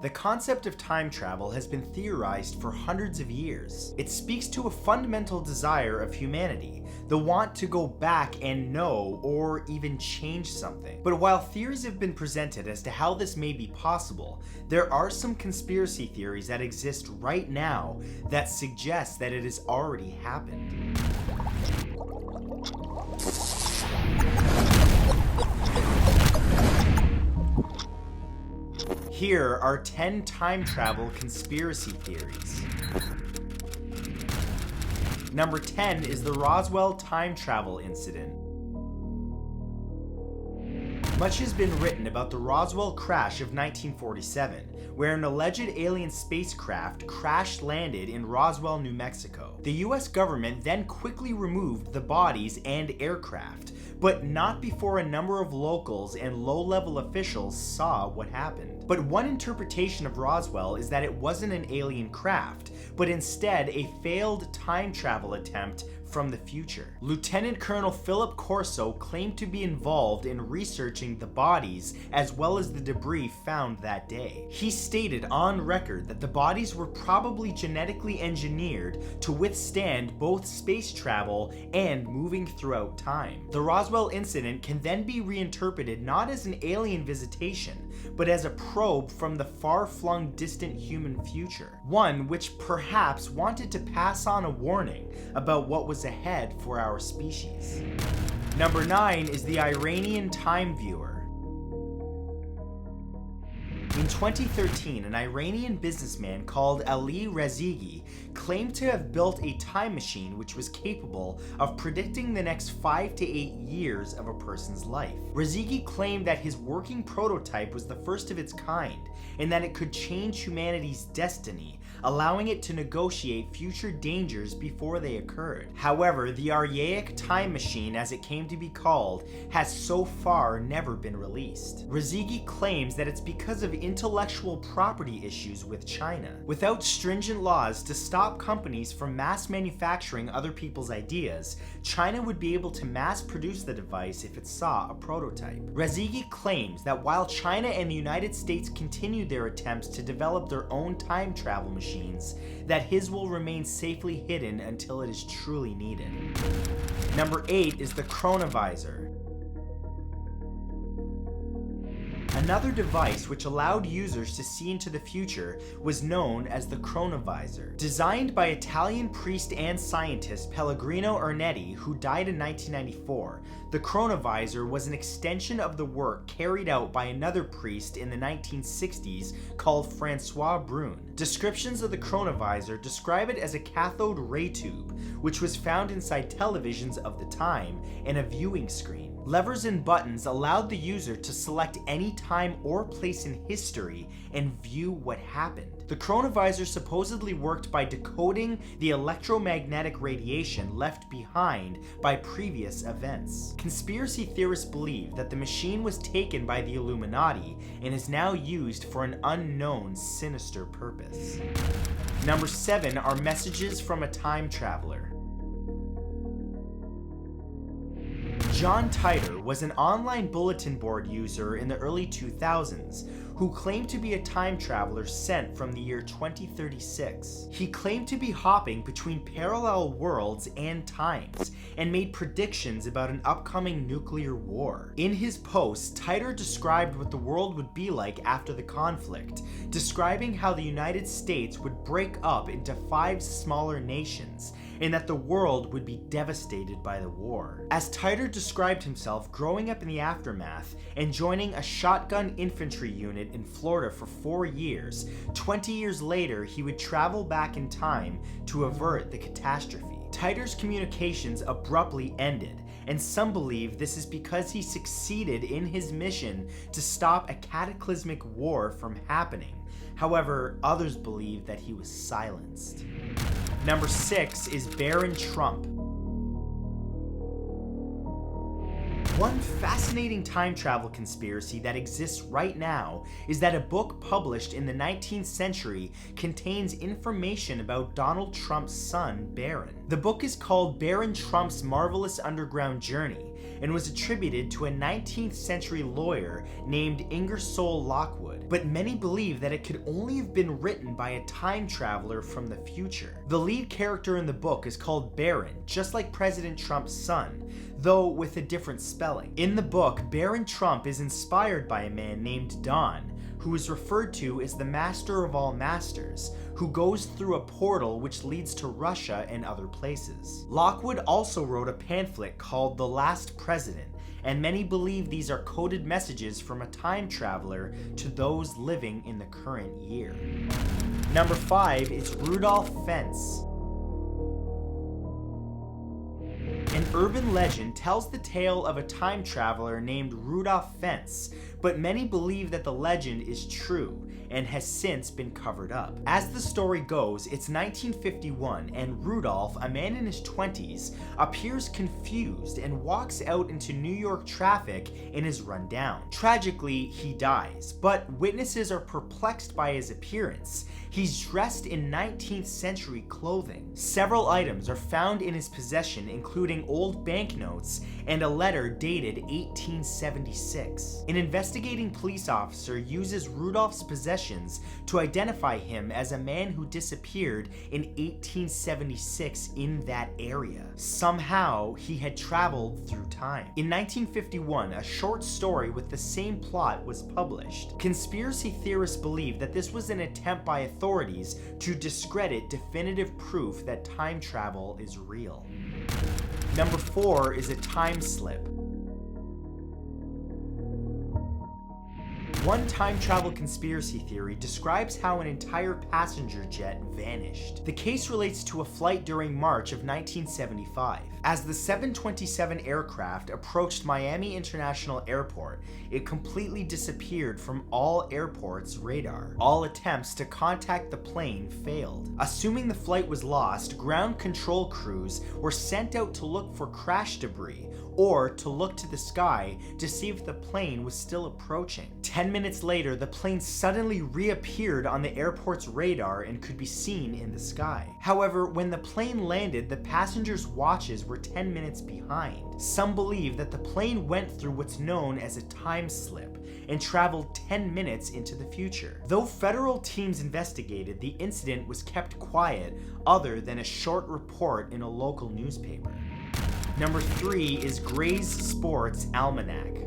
The concept of time travel has been theorized for hundreds of years. It speaks to a fundamental desire of humanity, the want to go back and know or even change something. But while theories have been presented as to how this may be possible, there are some conspiracy theories that exist right now that suggest that it has already happened. Here are 10 time travel conspiracy theories. Number 10 is the Roswell time travel incident. Much has been written about the Roswell crash of 1947, where an alleged alien spacecraft crash-landed in Roswell, New Mexico. The US government then quickly removed the bodies and aircraft, but not before a number of locals and low-level officials saw what happened. But one interpretation of Roswell is that it wasn't an alien craft, but instead a failed time travel attempt from the future. Lieutenant Colonel Philip Corso claimed to be involved in researching the bodies as well as the debris found that day. He stated on record that the bodies were probably genetically engineered to withstand both space travel and moving throughout time. The Roswell incident can then be reinterpreted not as an alien visitation, but as a probe from the far-flung distant human future. One which perhaps wanted to pass on a warning about what was ahead for our species. Number 9 is the Iranian time viewer. In 2013, an Iranian businessman called Ali Rezigi claimed to have built a time machine which was capable of predicting the next 5 to 8 years of a person's life. Rezigi claimed that his working prototype was the first of its kind, and that it could change humanity's destiny, allowing it to negotiate future dangers before they occurred. However, the archaic time machine, as it came to be called, has so far never been released. Rezigi claims that it's because of intellectual property issues with China. Without stringent laws to stop companies from mass manufacturing other people's ideas, China would be able to mass produce the device if it saw a prototype. Rezigi claims that while China and the United States continue their attempts to develop their own time travel machines, that his will remain safely hidden until it is truly needed. Number 8 is the chronovisor. Another device which allowed users to see into the future was known as the chronovisor. Designed by Italian priest and scientist Pellegrino Ernetti, who died in 1994, the chronovisor was an extension of the work carried out by another priest in the 1960s called Francois Brune. Descriptions of the chronovisor describe it as a cathode ray tube, which was found inside televisions of the time and a viewing screen. Levers and buttons allowed the user to select any time or place in history and view what happened. The chronovisor supposedly worked by decoding the electromagnetic radiation left behind by previous events. Conspiracy theorists believe that the machine was taken by the Illuminati and is now used for an unknown sinister purpose. Number 7 are messages from a time traveler. John Titor was an online bulletin board user in the early 2000s who claimed to be a time traveler sent from the year 2036. He claimed to be hopping between parallel worlds and times and made predictions about an upcoming nuclear war. In his posts, Titor described what the world would be like after the conflict, describing how the United States would break up into 5 smaller nations and that the world would be devastated by the war. As Titor described himself growing up in the aftermath and joining a shotgun infantry unit in Florida for 4 years, 20 years later he would travel back in time to avert the catastrophe. Titor's communications abruptly ended, and some believe this is because he succeeded in his mission to stop a cataclysmic war from happening. However, others believe that he was silenced. Number 6 is Baron Trump. One fascinating time travel conspiracy that exists right now is that a book published in the 19th century contains information about Donald Trump's son, Barron. The book is called Baron Trump's Marvelous Underground Journey and was attributed to a 19th century lawyer named Ingersoll Lockwood, but many believe that it could only have been written by a time traveler from the future. The lead character in the book is called Baron, just like President Trump's son, though with a different spelling. In the book, Baron Trump is inspired by a man named Don, who is referred to as the Master of all Masters, who goes through a portal which leads to Russia and other places. Lockwood also wrote a pamphlet called The Last President, and many believe these are coded messages from a time traveler to those living in the current year. Number 5 is Rudolph Fentz. An urban legend tells the tale of a time traveler named Rudolph Fentz, but many believe that the legend is true and has since been covered up. As the story goes, it's 1951 and Rudolph, a man in his 20s, appears confused and walks out into New York traffic and is run down. Tragically, he dies, but witnesses are perplexed by his appearance. He's dressed in 19th century clothing. Several items are found in his possession, including old banknotes and a letter dated 1876. An investigating police officer uses Rudolph's possessions to identify him as a man who disappeared in 1876 in that area. Somehow, he had traveled through time. In 1951, a short story with the same plot was published. Conspiracy theorists believe that this was an attempt by authorities to discredit definitive proof that time travel is real. Number 4 is a time slip. One time travel conspiracy theory describes how an entire passenger jet vanished. The case relates to a flight during March of 1975. As the 727 aircraft approached Miami International Airport, it completely disappeared from all airports' radar. All attempts to contact the plane failed. Assuming the flight was lost, ground control crews were sent out to look for crash debris or to look to the sky to see if the plane was still approaching. 10 minutes later, the plane suddenly reappeared on the airport's radar and could be seen in the sky. However, when the plane landed, the passengers' watches were 10 minutes behind. Some believe that the plane went through what's known as a time slip and traveled 10 minutes into the future. Though federal teams investigated, the incident was kept quiet other than a short report in a local newspaper. Number 3 is Gray's Sports Almanac.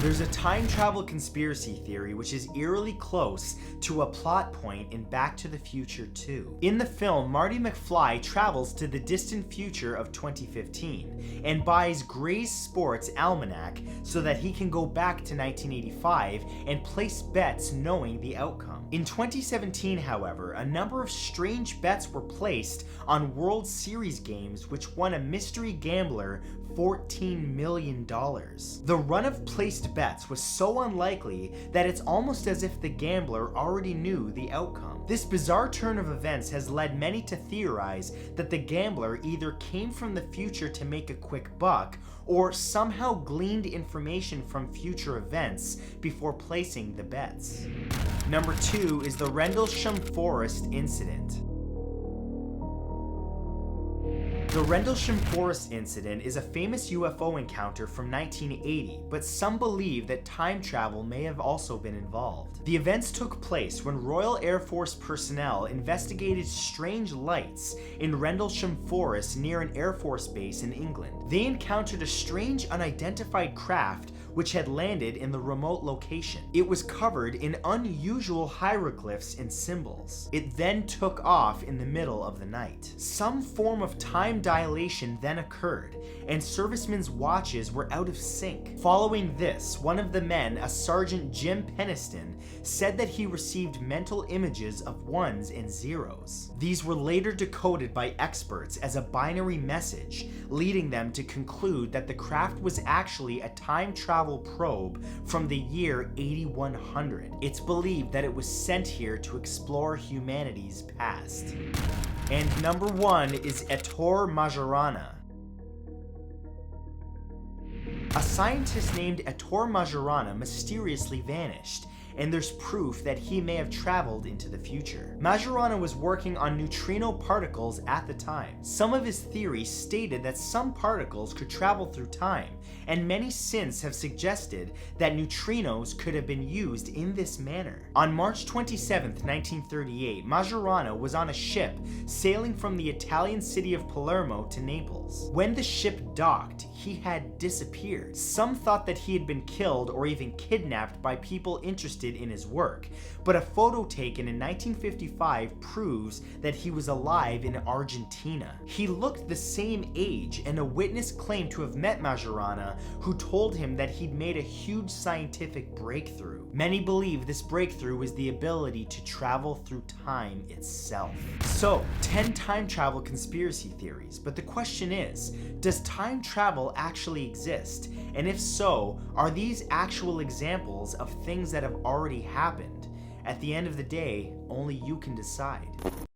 There's a time travel conspiracy theory which is eerily close to a plot point in Back to the Future 2. In the film, Marty McFly travels to the distant future of 2015 and buys Gray's Sports Almanac so that he can go back to 1985 and place bets knowing the outcome. In 2017, however, a number of strange bets were placed on World Series games which won a mystery gambler $14 million. The run of placed bets was so unlikely that it's almost as if the gambler already knew the outcome. This bizarre turn of events has led many to theorize that the gambler either came from the future to make a quick buck or somehow gleaned information from future events before placing the bets. Number 2 is the Rendlesham Forest Incident. The Rendlesham Forest Incident is a famous UFO encounter from 1980, but some believe that time travel may have also been involved. The events took place when Royal Air Force personnel investigated strange lights in Rendlesham Forest near an Air Force base in England. They encountered a strange unidentified craft which had landed in the remote location. It was covered in unusual hieroglyphs and symbols. It then took off in the middle of the night. Some form of time dilation then occurred, and servicemen's watches were out of sync. Following this, one of the men, a Sergeant Jim Peniston, said that he received mental images of ones and zeros. These were later decoded by experts as a binary message, leading them to conclude that the craft was actually a time travel probe from the year 8100. It's believed that it was sent here to explore humanity's past. And number 1 is Ettore Majorana. A scientist named Ettore Majorana mysteriously vanished, and there's proof that he may have traveled into the future. Majorana was working on neutrino particles at the time. Some of his theories stated that some particles could travel through time, and many since have suggested that neutrinos could have been used in this manner. On March 27, 1938, Majorana was on a ship sailing from the Italian city of Palermo to Naples. When the ship docked, he had disappeared. Some thought that he had been killed or even kidnapped by people interested in his work, but a photo taken in 1955 proves that he was alive in Argentina. He looked the same age, and a witness claimed to have met Majorana, who told him that he'd made a huge scientific breakthrough. Many believe this breakthrough was the ability to travel through time itself. So, 10 time travel conspiracy theories, but the question is, does time travel actually exist? And if so, are these actual examples of things that have already happened? At the end of the day, only you can decide.